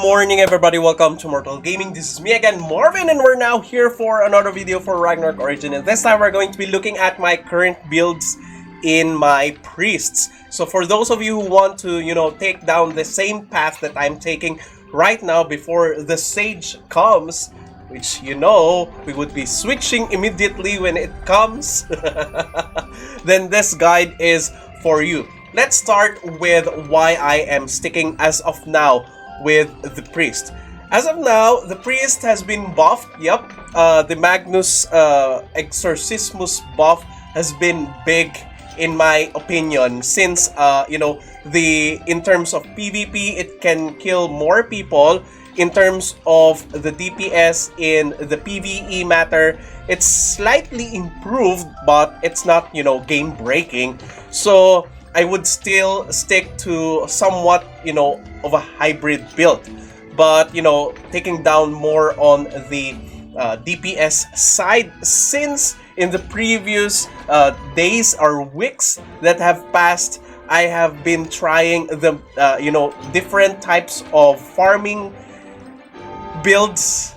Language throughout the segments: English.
morning everybody, welcome to Immortal Gaming. This is me again, Marvin, and we're now here for another video for Ragnarok Origin. And this time we're going to be looking at my current builds in my priests. So for those of you who want to, take down the same path that I'm taking right now before the Sage comes, which we would be switching immediately when it comes, then this guide is for you. Let's start with why I am sticking as of now with the priest. As of now, the priest has been buffed. Yep, the Magnus Exorcismus buff has been big in my opinion, since in terms of PvP it can kill more people. In terms of the DPS in the PvE matter, it's slightly improved, but it's not game breaking. So I would still stick to somewhat, of a hybrid build. But, taking down more on the DPS side, since in the previous days or weeks that have passed, I have been trying the, different types of farming builds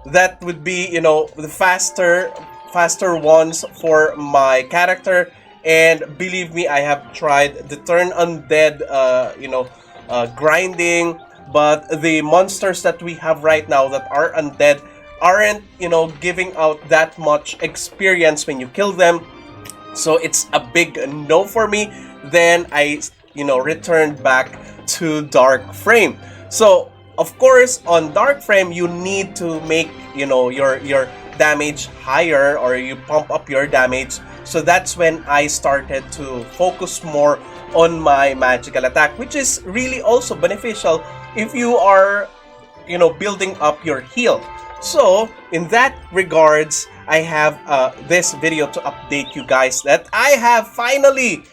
that would be, the faster ones for my character. And believe me, I have tried the turn undead, grinding, but the monsters that we have right now that are undead aren't, giving out that much experience when you kill them. So it's a big no for me. Then I, returned back to Dark Frame. So of course, on Dark Frame, you need to make, your damage higher, or you pump up your damage. So that's when I started to focus more on my magical attack, which is really also beneficial if you are, building up your heal. So in that regards, I have this video to update you guys that I have finally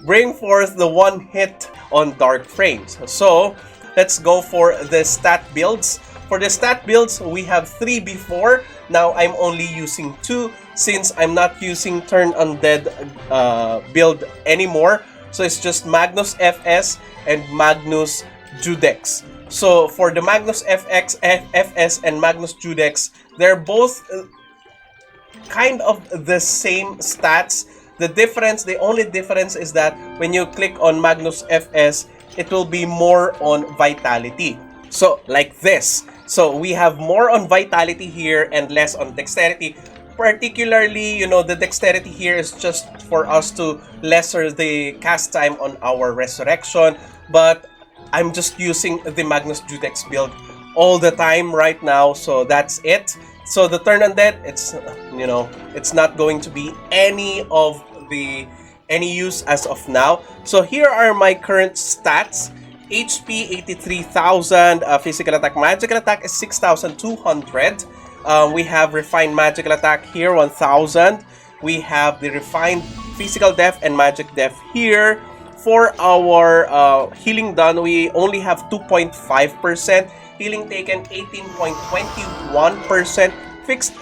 bring forth the one hit on Dark Frames. So let's go for the stat builds. For the stat builds, we have 3 before. Now I'm only using 2 since I'm not using Turn Undead build anymore. So it's just Magnus FS and Magnus Judex. So for the Magnus FS and Magnus Judex, they're both kind of the same stats. The only difference is that when you click on Magnus FS, it will be more on vitality. So like this. So we have more on vitality here and less on dexterity. Particularly, the dexterity here is just for us to lesser the cast time on our resurrection. But I'm just using the Magnus Judex build all the time right now. So that's it. So the turn undead, it's not going to be any use as of now. So here are my current stats. HP 83,000, physical attack, magical attack is 6,200. We have refined magical attack here, 1,000. We have the refined physical def and magic def here. For our healing done, we only have 2.5%. Healing taken 18.21%. Fixed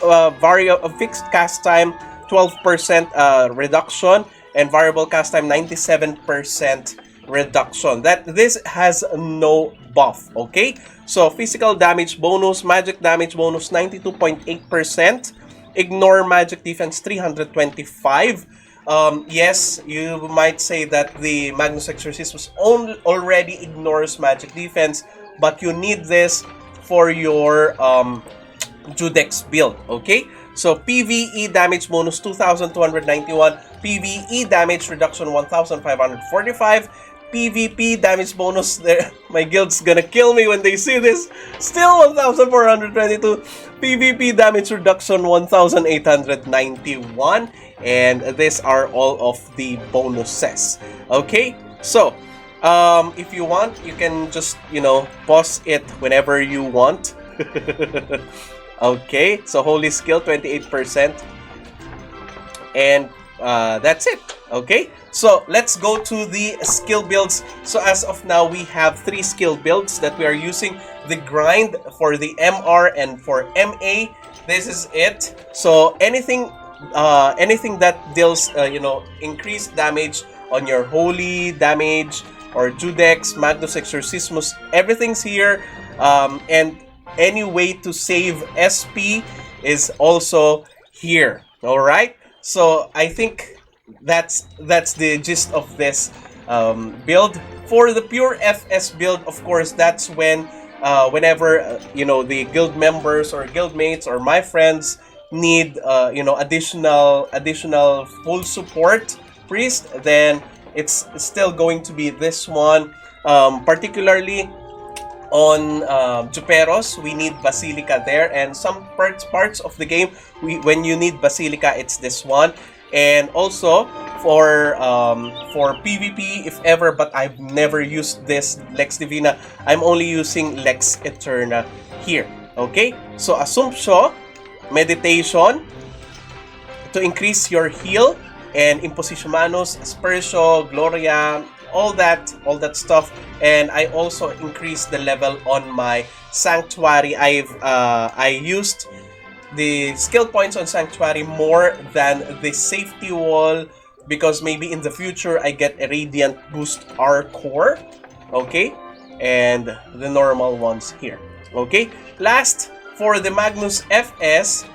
fixed cast time 12% reduction, and variable cast time 97% reduction. This has no buff. Okay, so physical damage bonus, magic damage bonus 92.8%. Ignore magic defense 325. Yes, you might say that the Magnus Exorcismus already ignores magic defense, but you need this for your Judex build. Okay, so PvE damage bonus 2,291, PvE damage reduction 1,545, PvP damage bonus there. My guild's gonna kill me when they see this. Still 1,422. PvP damage reduction 1,891. And these are all of the bonuses. Okay, so if you want, you can just pause it whenever you want. Okay, so holy skill 28%. And that's it. Okay, so let's go to the skill builds. So as of now, we have 3 skill builds that we are using. The grind for the MR and for MA. This is it. So anything that deals increased damage on your holy damage or Judex, Magnus Exorcismus, everything's here. And any way to save SP is also here. All right. So I think that's the gist of this build. For the pure FS build, of course, that's when whenever you know, the guild members or guild mates or my friends need you know, additional full support priest, then it's still going to be this one. Particularly on Juperos, we need Basilica there, and some parts of the game, when you need Basilica, it's this one. And also for PvP, if ever, but I've never used this Lex Divina, I'm only using Lex Eterna here. Okay, so Assumption, Meditation to increase your heal, and Imposition Manus, Aspersio, Gloria, all that stuff. And I also increased the level on my Sanctuary. I used the skill points on Sanctuary more than the safety wall, because maybe in the future I get a Radiant Boost R Core. Okay, and the normal ones here. Okay, last, for the Magnus FS,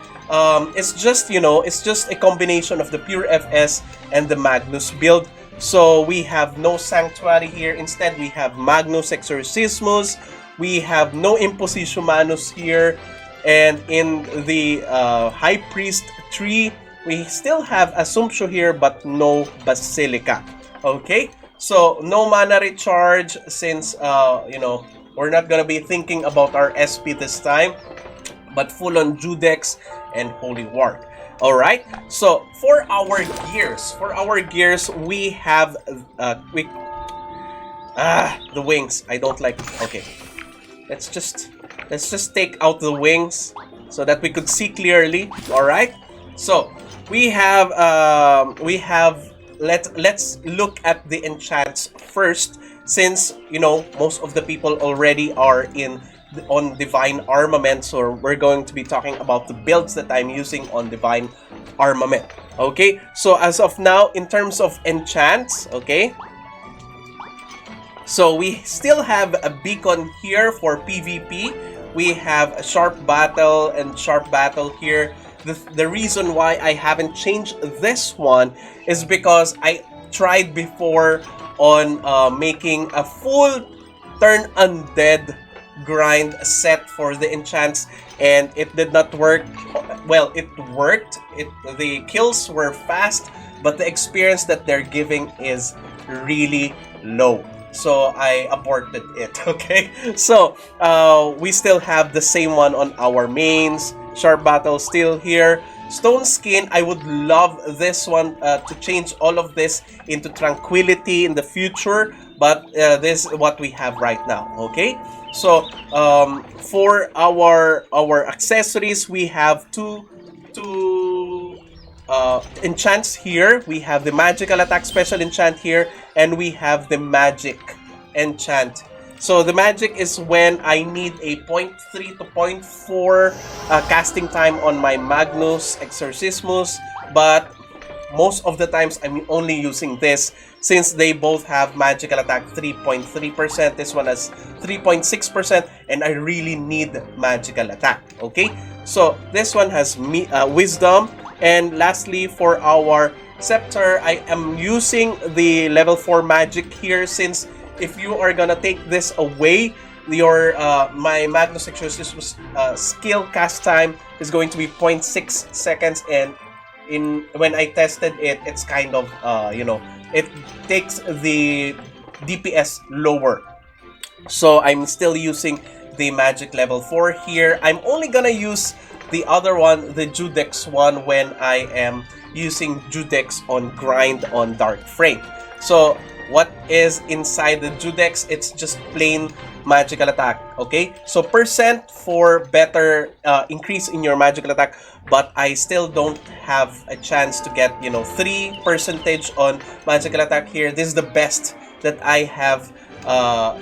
it's just, you know, it's just a combination of the pure FS and the Magnus build. So we have no Sanctuary here. Instead, we have Magnus Exorcismus. We have no Imposition Manus here. And in the High Priest tree, we still have Assumption here, but no Basilica. Okay? So, no mana recharge, since, you know, we're not gonna be thinking about our SP this time, but full on Judex and Holy Ward. Alright, so for our gears, we have the wings. I don't like. Okay, let's just take out the wings so that we could see clearly. Alright, so we have let's look at the enchants first, since, you know, most of the people already are on Divine Armament, so we're going to be talking about the builds that I'm using on Divine Armament. Okay, so as of now, in terms of enchants, okay, so we still have a beacon here for PvP. We have a Sharp Battle and Sharp Battle here. The reason why I haven't changed this one is because I tried before on making a full turn undead grind set for the enchants, and it did not work. Well, it worked. The kills were fast, but the experience that they're giving is really low. So I aborted it. Okay, so we still have the same one on our mains. Sharp Battle still here. Stone Skin, I would love this one to change all of this into Tranquility in the future, but this is what we have right now. Okay, so for our accessories, we have two enchants here. We have the Magical Attack Special Enchant here, and we have the Magic Enchant. So the magic is when I need a 0.3 to 0.4 casting time on my Magnus Exorcismus, but most of the times I'm only using this, since they both have magical attack 3.3%. This one has 3.6%, and I really need magical attack. Okay, so this one has wisdom. And lastly, for our scepter, I am using the level 4 magic here, since if you are gonna take this away, your my Magnus Exorcismus skill cast time is going to be 0.6 seconds, and when I tested it, it's kind of you know, it takes the DPS lower. So I'm still using the magic level 4 here. I'm only gonna use the other one, the Judex one, when I am using Judex on grind on Dark Frame. So what is inside the Judex? It's just plain magical attack. Okay, so percent for better increase in your magical attack, but I still don't have a chance to get, you know, 3% on magical attack here. This is the best that I have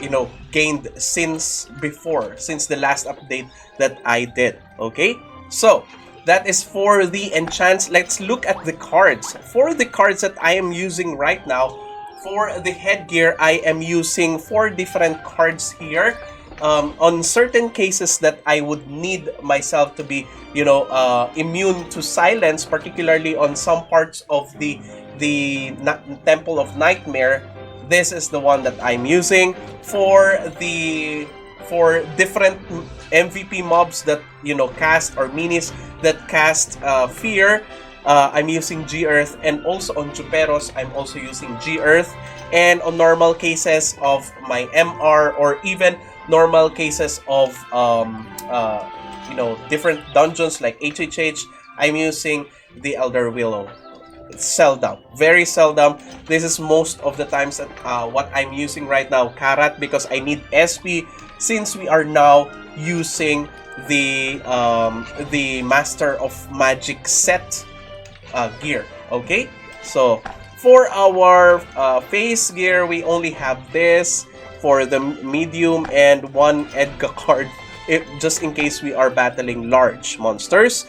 you know, gained since the last update that I did. Okay, so that is for the enchants. Let's look at the cards. For the cards that I am using right now For the headgear, I am using 4 different cards here. On certain cases that I would need myself to be, immune to silence, particularly on some parts of the Temple of Nightmare, this is the one that I'm using. For different MVP mobs that cast, or minis that cast fear, I'm using G-Earth, and also on Juperos, I'm also using G-Earth. And on normal cases of my MR, or even normal cases of different dungeons like HHH, I'm using the Elder Willow. Seldom, very seldom. This is most of the times that what I'm using right now, Karat, because I need SP, since we are now using the Master of Magic set gear. Okay, so for our face gear, we only have this for the medium, and 1 Edga card just in case we are battling large monsters.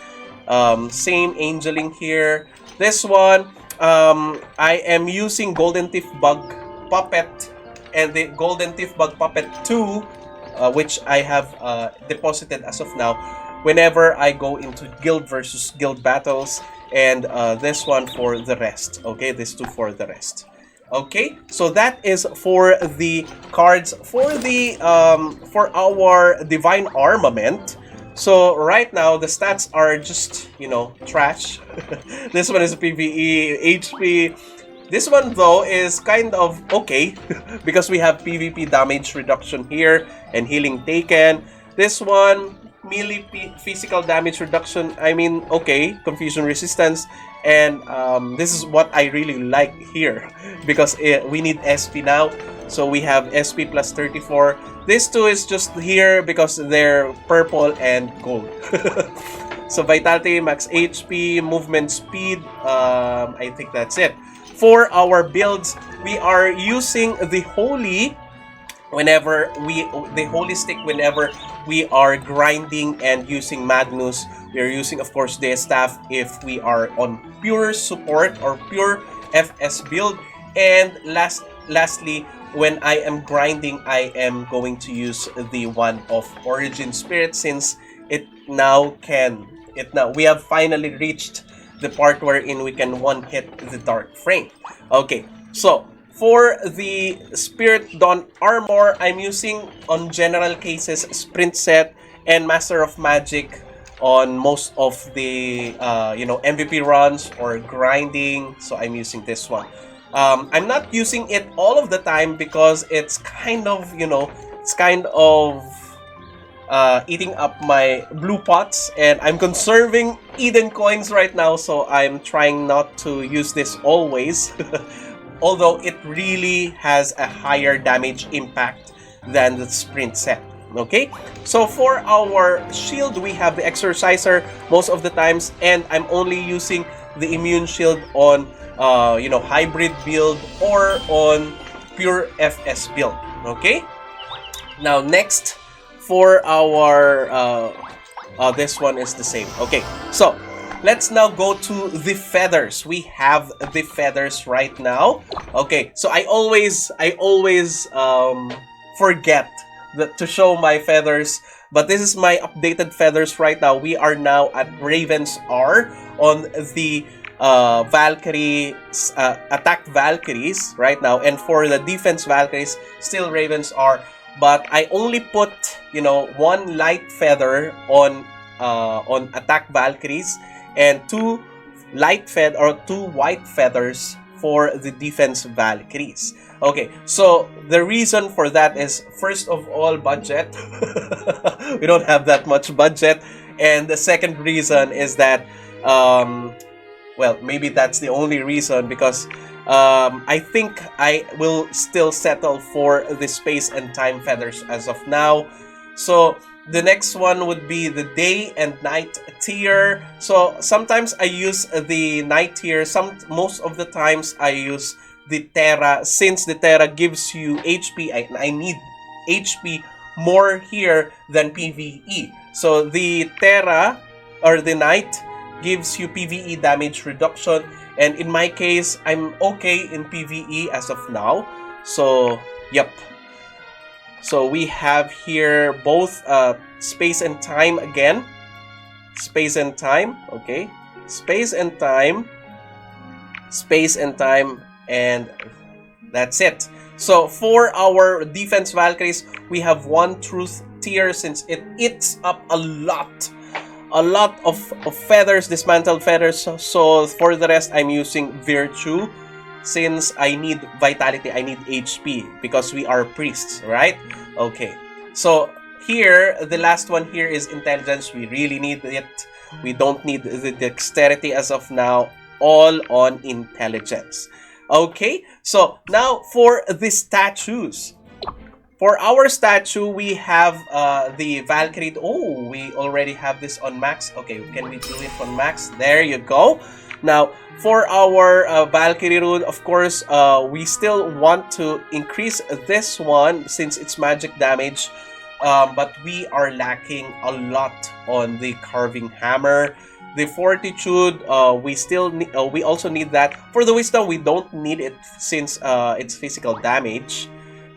Same angeling here. This one, I am using Golden Teeth Bug Puppet and the Golden Teeth Bug Puppet 2, which I have deposited as of now whenever I go into guild versus guild battles, and this one for the rest. Okay, this 2 for the rest. Okay, so that is for the cards for the for our divine armament. So right now the stats are just trash. This one is PvE, HP. This one though is kind of okay because we have PvP damage reduction here and healing taken. This one, melee physical damage reduction, I mean, okay, confusion resistance, and this is what I really like here because we need SP now, so we have SP plus 34. This 2 is just here because they're purple and gold. So vitality, max HP, movement speed, I think that's it. For our builds, we are using the holy stick whenever we are grinding and using Magnus. We are using, of course, the staff if we are on pure support or pure FS build. And lastly, when I am grinding, I am going to use the one of Origin Spirit, since we have finally reached the part wherein we can one-hit the Dark Frame. Okay, so for the Spirit Dawn armor, I'm using on general cases Sprint Set and Master of Magic on most of the MVP runs or grinding, so I'm using this one. I'm not using it all of the time because it's kind of eating up my blue pots, and I'm conserving Eden coins right now, so I'm trying not to use this always. Although it really has a higher damage impact than the Sprint Set. Okay, so for our shield, we have the Exorciser most of the times, and I'm only using the Immune Shield on hybrid build or on pure FS build. Okay, now next for our this one is the same. Okay, so let's now go to the feathers. We have the feathers right now. Okay, so I always forget to show my feathers, but this is my updated feathers right now. We are now at Raven's R on the Valkyrie attack Valkyries right now, and for the defense Valkyries, still Ravens R. But I only put 1 light feather on attack Valkyries and 2 white feathers for the defense Valkyries. Okay, so the reason for that is, first of all, budget. We don't have that much budget, and the second reason is that well, maybe that's the only reason, because I think I will still settle for the space and time feathers as of now. So the next one would be the day and night tier. So sometimes I use the night tier. Most of the times I use the Terra, since the Terra gives you HP. I need HP more here than PvE. So the Terra or the night gives you PvE damage reduction. And in my case, I'm okay in PvE as of now. So, yep. So we have here both space and time again. Space and time, okay. Space and time. Space and time, and that's it. So for our defense Valkyries, we have one truth tier since it eats up a lot of feathers, dismantled feathers. So for the rest, I'm using virtue since I need vitality, I need HP because we are priests, right? Okay. So here, the last one here is intelligence. We really need it. We don't need the dexterity as of now. All on intelligence. Okay, so now for the statues. For our statue, we have the Valkyrie. Oh, we already have this on max. Okay, can we do it on max? There you go. Now, for our Valkyrie rune, of course, we still want to increase this one since it's magic damage. But we are lacking a lot on the carving hammer. The fortitude, we also need that. For the wisdom, we don't need it since it's physical damage.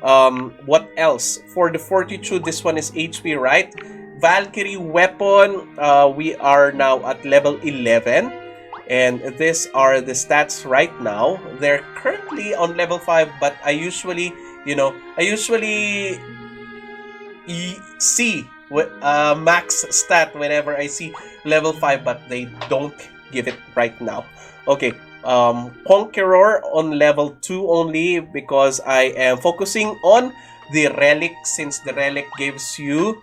What else? For the fortitude, this one is HP, right? Valkyrie weapon, we are now at level 11. And these are the stats right now. They're currently on level 5, but I usually see max stat whenever I see level 5, but they don't give it right now. Okay, Conqueror on level 2 only because I am focusing on the relic since the relic gives you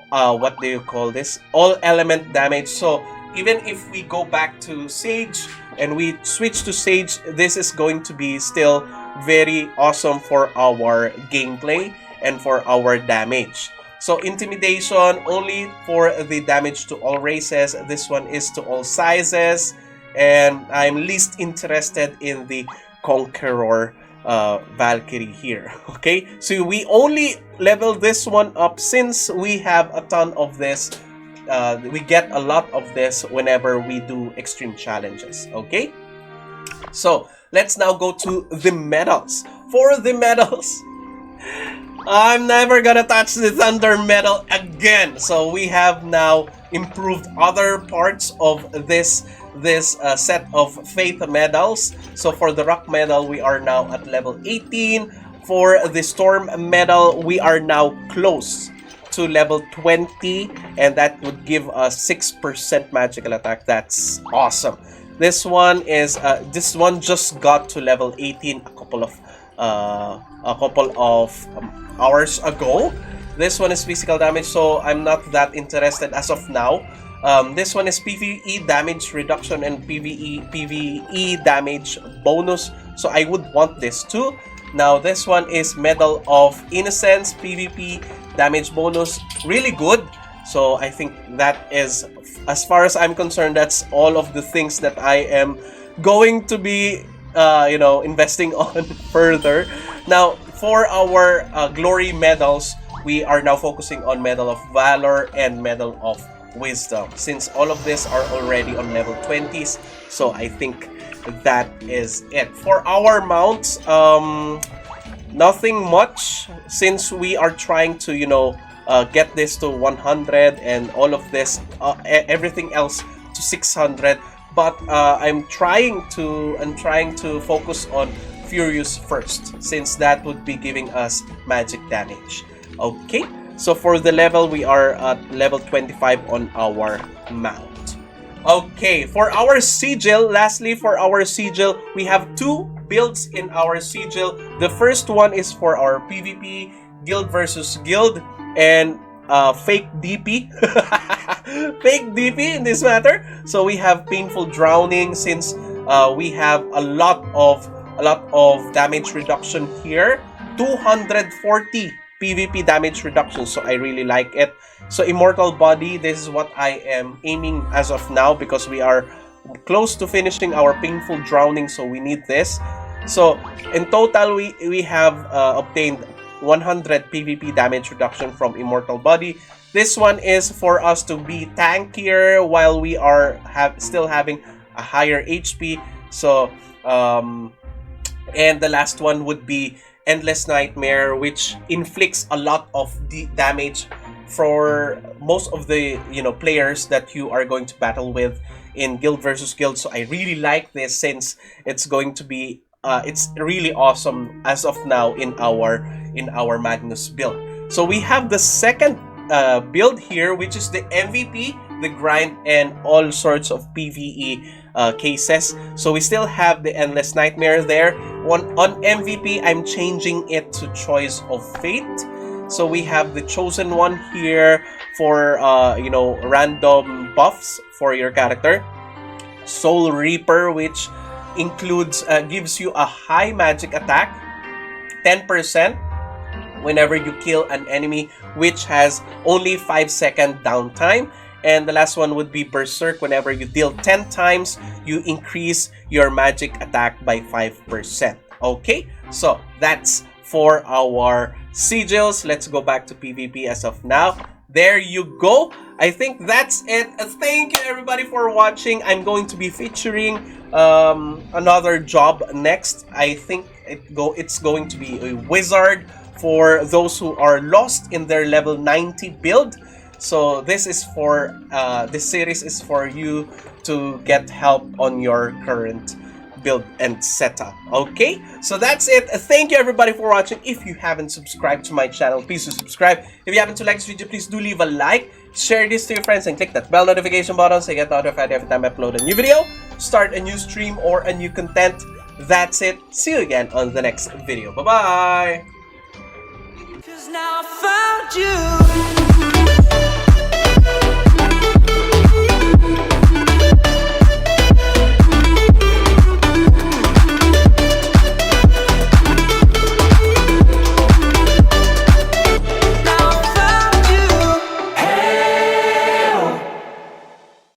what do you call this? All element damage. So even if we go back to Sage and we switch to Sage, this is going to be still very awesome for our gameplay and for our damage. So intimidation only for the damage to all races. This one is to all sizes. And I'm least interested in the Conqueror Valkyrie here. Okay, so we only level this one up since we have a ton of this. We get a lot of this whenever we do extreme challenges. Okay, so let's now go to the medals. For the medals, I'm never gonna touch the Thunder medal again. So we have now improved other parts of this set of Faith medals. So for the Rock medal, we are now at level 18. For the Storm medal, we are now close to level 20, and that would give us 6% magical attack. That's awesome. This one is this one just got to level 18 a couple of hours ago. This one is physical damage, so I'm not that interested as of now. This one is PvE damage reduction and PvE damage bonus, so I would want this too. Now this one is Medal of Innocence, PvP damage bonus, really good. So I think that is, as far as I'm concerned, that's all of the things that I am going to be investing on further. Now for our glory medals, we are now focusing on Medal of Valor and Medal of Wisdom, since all of these are already on level 20s. So I think that is it. For our mounts, nothing much, since we are trying to get this to 100 and all of this everything else to 600. But I'm trying to focus on Furious first, since that would be giving us magic damage. Okay, so for the level, we are at level 25 on our mount. Okay, for our Sigil, lastly for our Sigil, we have two builds in our Sigil. The first one is for our PvP, Guild versus Guild, and fake DP. Fake DP in this matter. So we have Painful Drowning, since we have a lot of damage reduction here. 240 PvP damage reduction, so I really like it. So Immortal Body, this is what I am aiming as of now, because we are close to finishing our Painful Drowning, so we need this. So in total, we have obtained 100 PvP damage reduction from Immortal Body. This one is for us to be tankier while we are still having a higher HP. So, and the last one would be Endless Nightmare, which inflicts a lot of the damage for most of the players that you are going to battle with in guild versus guild. So I really like this, since it's going to be it's really awesome as of now in our Magnus build. So we have the second build here, which is the MVP, the grind, and all sorts of PvE cases. So we still have the Endless Nightmare there. On MVP, I'm changing it to Choice of Fate. So we have the chosen one here for random buffs for your character. Soul Reaper, which includes gives you a high magic attack, 10% whenever you kill an enemy, which has only 5-second downtime. And the last one would be Berserk. Whenever you deal 10 times, you increase your magic attack by 5%. Okay, so that's for our sigils. Let's go back to PvP as of now. There you go. I think that's it. Thank you everybody for watching. I'm going to be featuring another job next. I think it's going to be a wizard for those who are lost in their level 90 build. So this is for this series is for you to get help on your current build and setup. Okay, so that's it. Thank you everybody for watching. If you haven't subscribed to my channel, please do subscribe. If you haven't liked this video, please do leave a like, share this to your friends, and click that bell notification button so you get notified every time I upload a new video, start a new stream, or a new content. That's it. See you again on the next video. Bye bye. 'Cause now I found you.